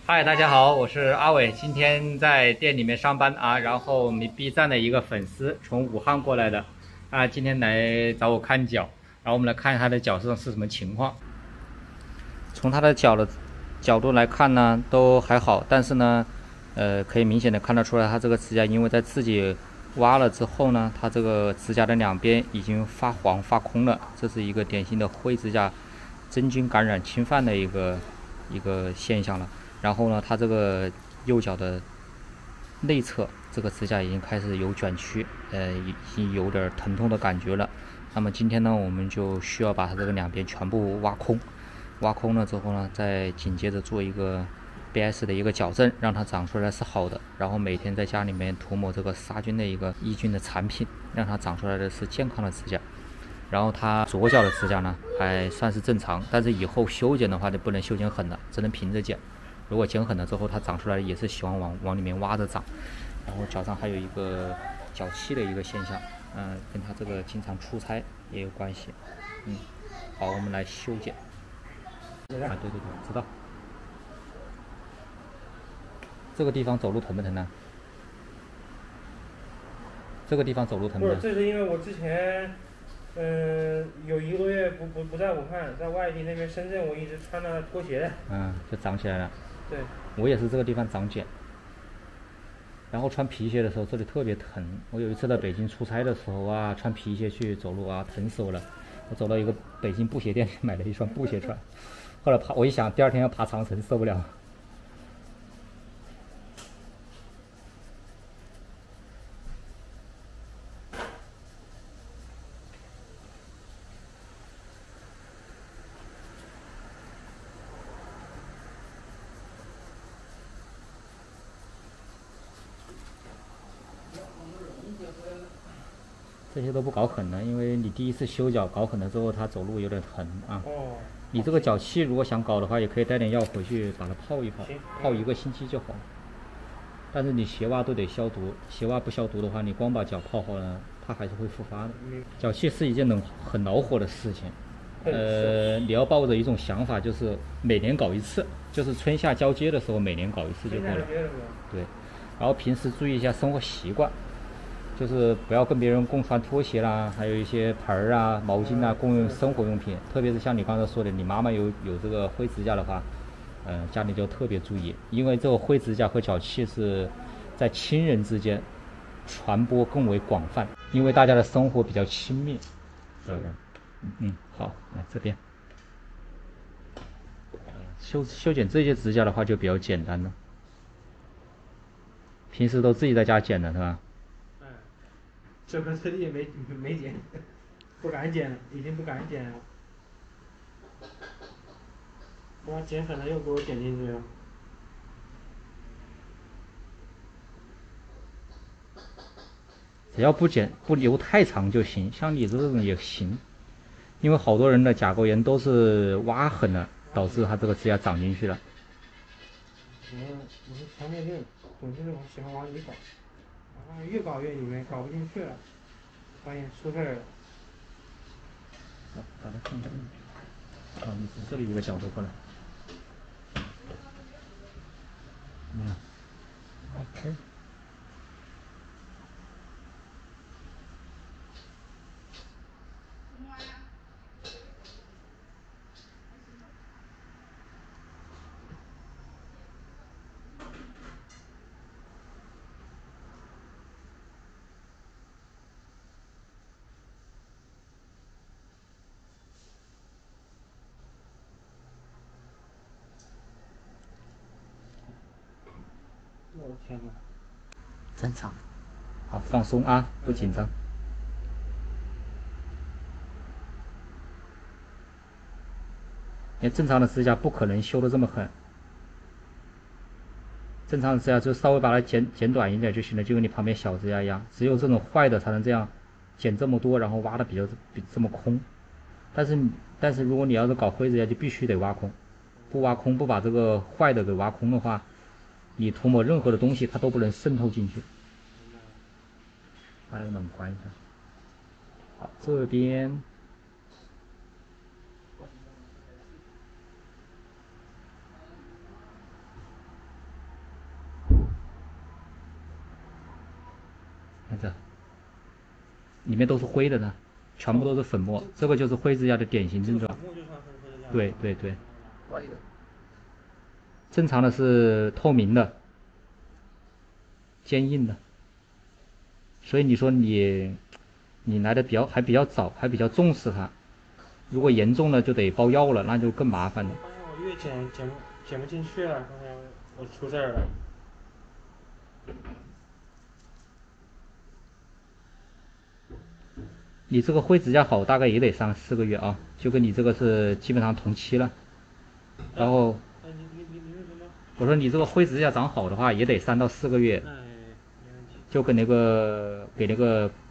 嗨，大家好，我是阿伟，今天在店里面上班啊，然后我们 B 站的一个粉丝从武汉过来的，啊，今天来找我看脚，然后我们来看他的脚上是什么情况。从他的脚的角度来看呢，都还好，但是呢，可以明显的看得出来，他这个指甲因为在自己挖了之后呢，它这个指甲的两边已经发黄发空了，这是一个典型的灰指甲真菌感染侵犯的一个现象了。然后呢，它这个右脚的内侧这个指甲已经开始有卷曲，已经有点疼痛的感觉了。那么今天呢，我们就需要把它这个两边全部挖空，挖空了之后呢，再紧接着做一个 BS 的一个矫正，让它长出来是好的。然后每天在家里面涂抹这个杀菌的一个抑菌的产品，让它长出来的是健康的指甲。然后它左脚的指甲呢还算是正常，但是以后修剪的话就不能修剪狠了，只能平着剪。如果剪狠了之后，它长出来也是喜欢往里面挖着长。然后脚上还有一个脚气的一个现象，跟它这个经常出差也有关系。好，我们来修剪。对对对，知道。这个地方走路疼不疼呢？这个地方走路疼不疼？不是，这是因为我之前，有1个月不在武汉，在外地那边深圳，我一直穿着拖鞋的。就长起来了。对。我也是这个地方长茧，然后穿皮鞋的时候这里特别疼。我有一次在北京出差的时候啊，穿皮鞋去走路啊，疼死我了。我走到一个北京布鞋店买了一双布鞋穿，后来我一想，第二天要爬长城受不了。这些都不搞狠了，因为你第一次修脚搞狠了之后，它走路有点疼啊。你这个脚气如果想搞的话，也可以带点药回去把它泡一泡，泡1个星期就好。但是你鞋袜都得消毒，鞋袜不消毒的话，你光把脚泡好了，它还是会复发的。脚气是一件很恼火的事情。你要抱着一种想法，就是每年搞一次，就是春夏交接的时候每年搞一次就够了。对，然后平时注意一下生活习惯。就是不要跟别人共穿拖鞋啦，还有一些盆儿啊、毛巾啊，共用生活用品。特别是像你刚才说的，你妈妈有这个灰指甲的话，家里就特别注意，因为这个灰指甲和脚气是在亲人之间传播更为广泛，因为大家的生活比较亲密。好，来这边修剪这些指甲的话就比较简单了，平时都自己在家剪的是吧？这边特地没剪，不敢剪了，已经不敢剪了。我剪狠了又给我剪进去了。只要不留太长就行，像你这种也行，因为好多人的甲沟炎都是挖狠了，导致他这个指甲长进去了。我是强迫症，总是我喜欢往里搞，越搞越里面，搞不进去了，发现出事儿了。把它放这里。你从这里一个角度过来。OK。我的天哪！正常。好，放松啊，不紧张。因为正常的指甲不可能修得这么狠，正常的指甲就稍微把它剪短一点就行了，就跟你旁边小指甲一样。只有这种坏的才能这样剪这么多，然后挖的比这么空。但是如果你要是搞灰指甲，就必须得挖空，不挖空不把这个坏的给挖空的话，你涂抹任何的东西它都不能渗透进去。把这个门关一下。好，这边这，里面都是灰的呢，全部都是粉末，这个就是灰指甲的典型症状。对对对，正常的是透明的、坚硬的，所以你说你来的还比较早，还比较重视它。如果严重了就得包药了，那就更麻烦了。发现我越剪不进去了，发现我出事儿了。你这个灰指甲好，大概也得3、4个月啊，就跟你这个是基本上同期了。然后，你说什么？我说你这个灰指甲长好的话，也得3到4个月。哎，没问题。就跟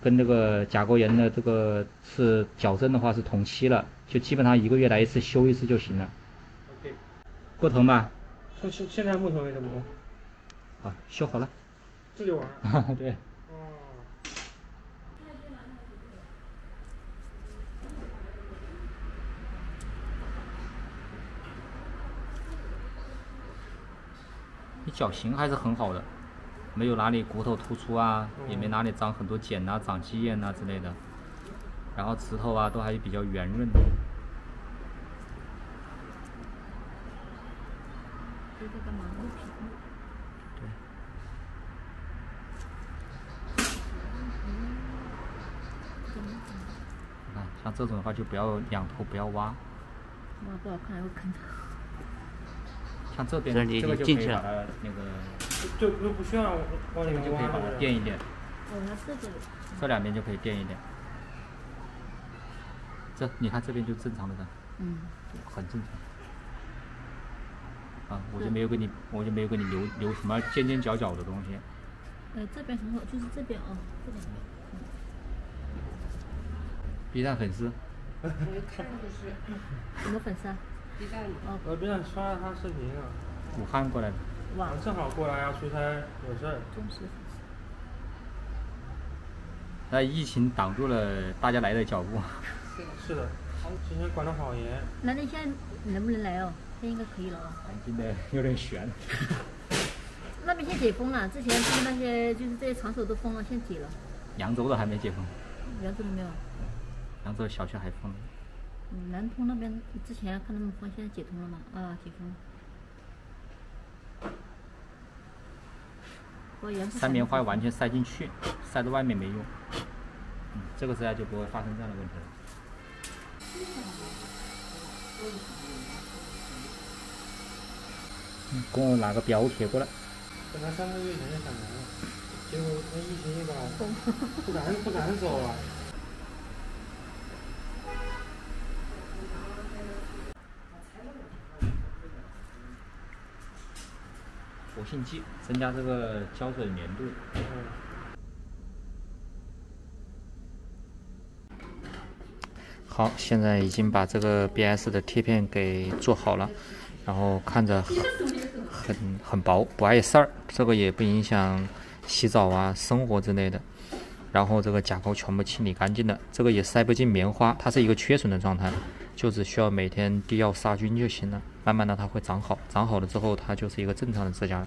跟那个甲沟炎的这个是矫正的话是同期了，就基本上1个月来一次，修一次就行了。OK。不疼吧？现在目前为止不疼。好，修好了。这就完了。对。哦。你脚型还是很好的，没有哪里骨头突出啊，也没哪里长很多茧啊、长鸡眼啊之类的。然后指头啊都还比较圆润。这个干嘛？录屏。对。啊，像这种的话就不要两头不要挖。挖不好看还会坑。像这边，这个就可以把它那个，就不需要往里面挖就可以把它垫一垫。哦，那这个。这两边就可以垫一垫。你看这边就正常的的。嗯。很正常。啊，我就没有给你留什么尖尖角角的东西。这边很好，就是这边啊，这两边。B 站粉丝。我一看就是什么粉丝啊 ？B 站。我B站刷了他视频啊。武汉过来的。哇。正好过来要出差，有事儿。忠实粉丝。那疫情挡住了大家来的脚步。是的，之前管得好严。那你现在能不能来哦？现在应该可以了哦。南京的有点悬。那边现在解封了，之前他们那些就是这些场所都封了，现在解了。扬州的还没解封。扬州的没有。扬州小区还封了。南通那边之前看他们封，现在解通了吗？啊，解封了。三棉花完全塞进去，塞到外面没用。这个时代就不会发生这样的问题了。给我拿个标贴过来。本来3个月前就想来了，结果那疫情一把，不敢走了。活性剂增加这个胶水粘度。好，现在已经把这个 BS 的贴片给做好了，然后看着很薄，不碍事儿，这个也不影响洗澡啊、生活之类的。然后这个甲沟全部清理干净了，这个也塞不进棉花，它是一个缺损的状态，就只需要每天滴药杀菌就行了。慢慢的它会长好，长好了之后它就是一个正常的指甲了。